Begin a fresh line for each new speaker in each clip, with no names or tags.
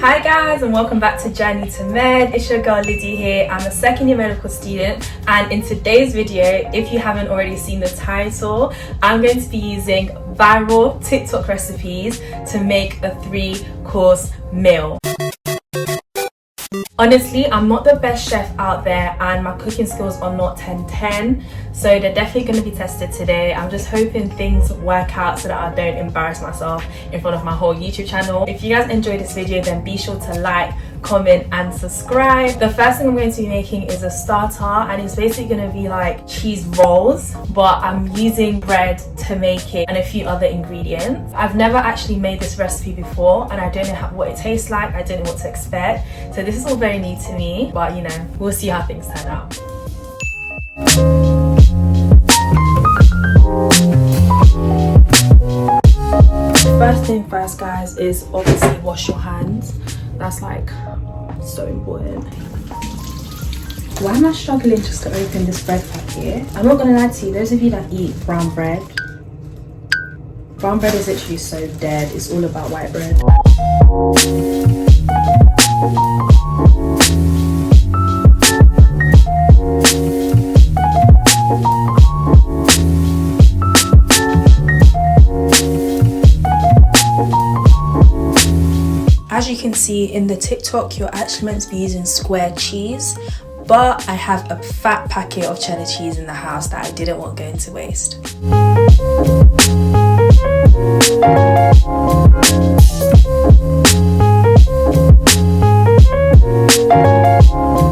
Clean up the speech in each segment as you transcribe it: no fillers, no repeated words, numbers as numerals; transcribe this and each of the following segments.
Hi guys, and welcome back to Journey to Med. It's your girl Liddy here. I'm a second year medical student, and in today's video, if you haven't already seen the title, I'm going to be using viral TikTok recipes to make a 3-course meal. Honestly, I'm not the best chef out there and my cooking skills are not 10/10, so they're definitely going to be tested today. I'm just hoping things work out so that I don't embarrass myself in front of my whole YouTube channel. If you guys enjoyed this video, then be sure to like, comment and subscribe. The first thing I'm going to be making is a starter, and it's basically going to be like cheese rolls, but I'm using bread to make it and a few other ingredients. I've never actually made this recipe before and I don't know what it tastes like. I don't know what to expect, so this is all very new to me, but you know, we'll see how things turn out. First thing first, guys, is obviously wash your hands. That's like so important. Why am I struggling just to open this bread packet? I'm not gonna lie to you, those of you that eat brown bread is literally so dead. It's all about white bread. As you can see in the TikTok, you're actually meant to be using square cheese, but I have a fat packet of cheddar cheese in the house that I didn't want going to waste.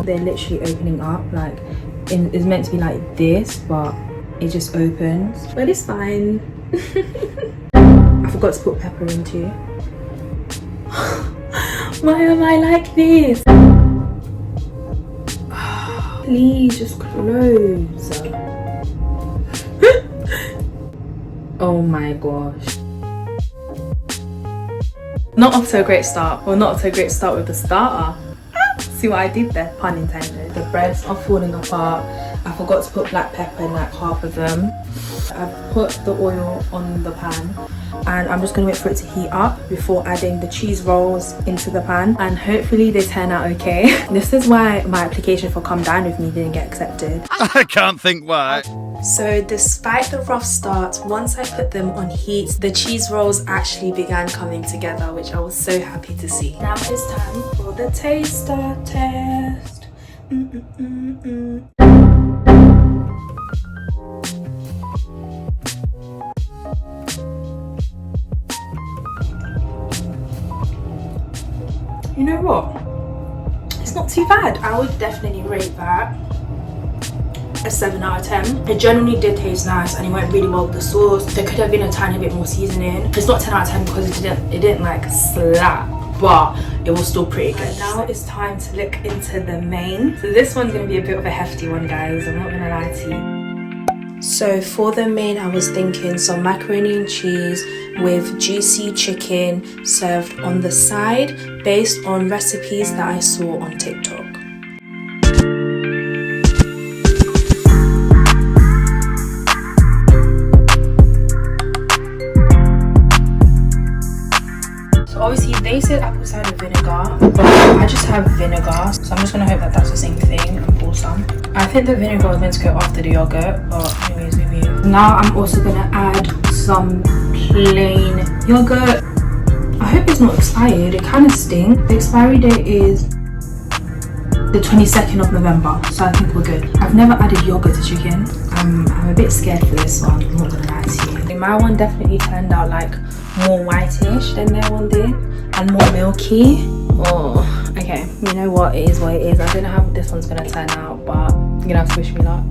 They're literally opening up, like it's meant to be like this, but it just opens, but it's fine. I forgot to put pepper in too. Why am I like this? Please just close. Oh my gosh. Not off to a great start. Well, not off to a great start with the starter. See what I did there? Pun intended. The breads are falling apart. I forgot to put black pepper in like half of them. I've put the oil on the pan and I'm just going to wait for it to heat up before adding the cheese rolls into the pan, and hopefully they turn out okay. This is why my application for Come Dine With Me didn't get accepted.
I can't think why.
So despite the rough start, once I put them on heat, the cheese rolls actually began coming together, which I was so happy to see. Now it's time for the taster test. You know what? It's not too bad. I would definitely rate that a 7 out of 10. It generally did taste nice and it went really well with the sauce. There could have been a tiny bit more seasoning. It's not 10 out of 10 because it didn't like slap, but it was still pretty good. Now it's time to look into the main. So this one's gonna be a bit of a hefty one, guys. I'm not gonna lie to you. So for the main, I was thinking some macaroni and cheese with juicy chicken served on the side based on recipes that I saw on TikTok. So obviously they said apple cider vinegar, but I just have vinegar, so I'm just gonna hope that that's the same thing and pour some. I think the vinegar was meant to go after the yogurt, but anyways, we move. Now I'm also gonna add some plain yogurt. I hope it's not expired. It kind of stinks. The expiry date is the 22nd of November, so I think we're good. I've never added yogurt to chicken. I'm a bit scared for this one, I'm not gonna lie to you. My one definitely turned out like more whitish than their one did and more milky. Oh, okay, you know what, it is what it is. I don't know how this one's gonna turn out, but you're gonna have to wish me luck.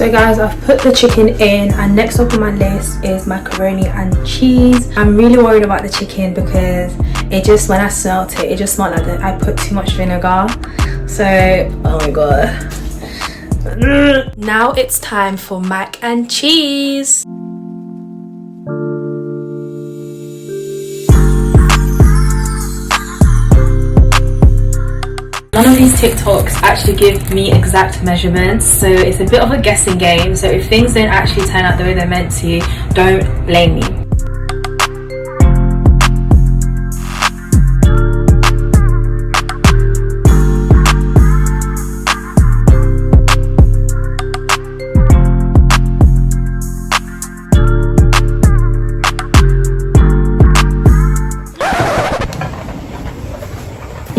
So guys, I've put the chicken in, and next up on my list is macaroni and cheese. I'm really worried about the chicken because it just, when I smelt it, it just smelled like that I put too much vinegar. So, oh my god. Now it's time for mac and cheese. None of these TikToks actually give me exact measurements, so it's a bit of a guessing game. So if things don't actually turn out the way they're meant to, don't blame me.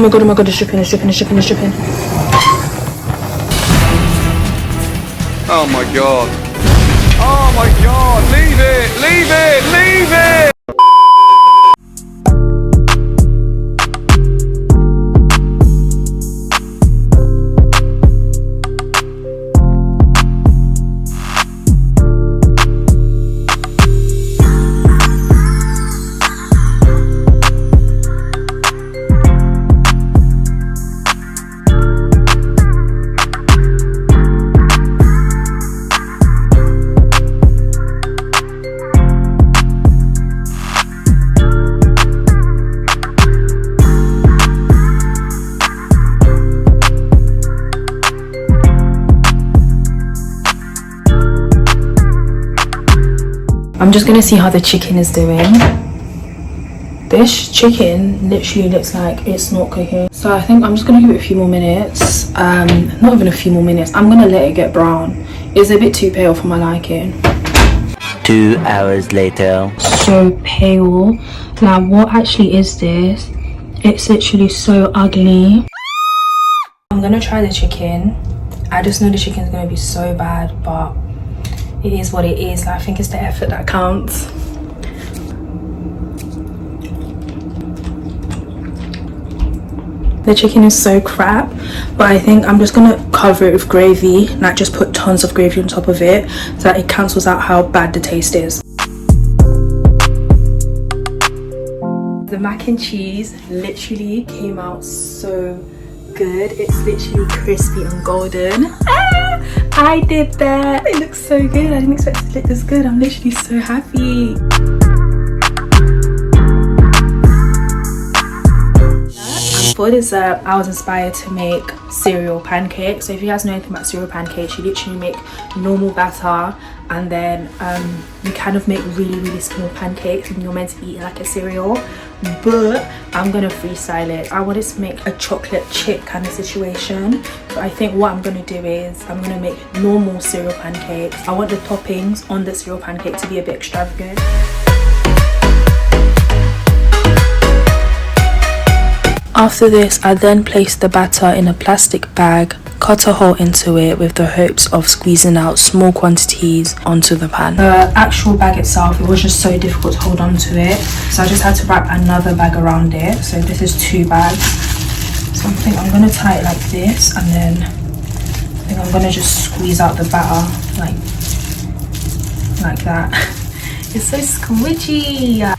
Oh my god, it's dripping, it's dripping, it's dripping, it's dripping.
Oh my god. Oh my god, leave it, leave it, leave it!
I'm just gonna see how the chicken is doing. This chicken literally looks like it's not cooking. So I think I'm just gonna give it a few more minutes. Not even a few more minutes. I'm gonna let it get brown. It's a bit too pale for my liking.
2 hours later.
So pale. Now what actually is this? It's literally so ugly. I'm gonna try the chicken. I just know the chicken's gonna be so bad, but it is what it is. I think it's the effort that counts. The chicken is so crap, but I think I'm just gonna cover it with gravy, like just put tons of gravy on top of it so that it cancels out how bad the taste is. The mac and cheese literally came out so good. It's literally crispy and golden. I did that. It looks so good. I didn't expect it to look this good. I'm literally so happy. And for dessert, I was inspired to make cereal pancakes. So if you guys know anything about cereal pancakes, you literally make normal batter and then you kind of make really small pancakes and you're meant to eat it like a cereal. But I'm gonna freestyle it. I wanted to make a chocolate chip kind of situation. So I think what I'm gonna do is I'm gonna make normal cereal pancakes. I want the toppings on the cereal pancake to be a bit extravagant. After this, I then placed the batter in a plastic bag, cut a hole into it with the hopes of squeezing out small quantities onto the pan. The actual bag itself, it was just so difficult to hold on to it, so I just had to wrap another bag around it. So this is 2 bags. So I think I'm going to tie it like this, and then I think I'm going to just squeeze out the batter like that. It's so squidgy.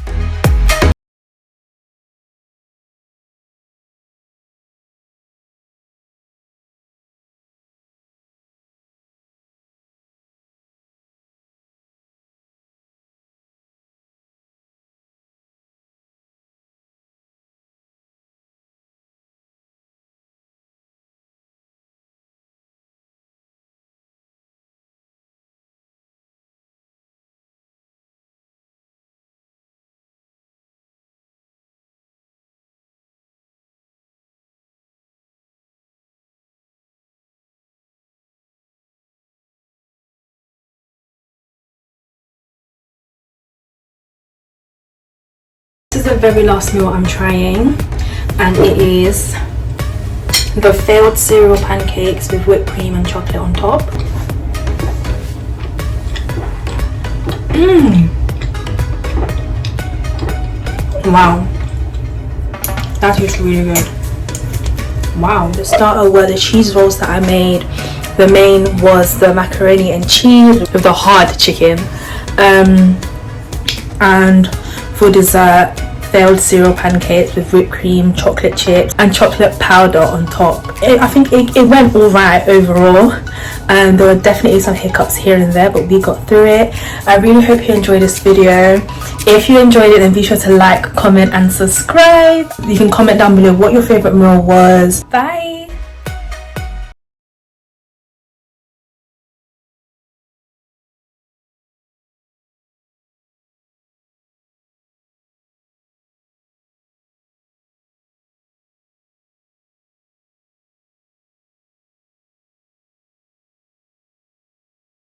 This is the very last meal I'm trying, and it is the failed cereal pancakes with whipped cream and chocolate on top. Wow, that tastes really good. Wow. The starter were the cheese rolls that I made. The main was the macaroni and cheese with the hard chicken, and for dessert failed cereal pancakes with whipped cream, chocolate chips and chocolate powder on top. I think it went all right overall. There were definitely some hiccups here and there, but we got through it. I really hope you enjoyed this video. If you enjoyed it, then be sure to like, comment and subscribe. You can comment down below what your favorite meal was. Bye.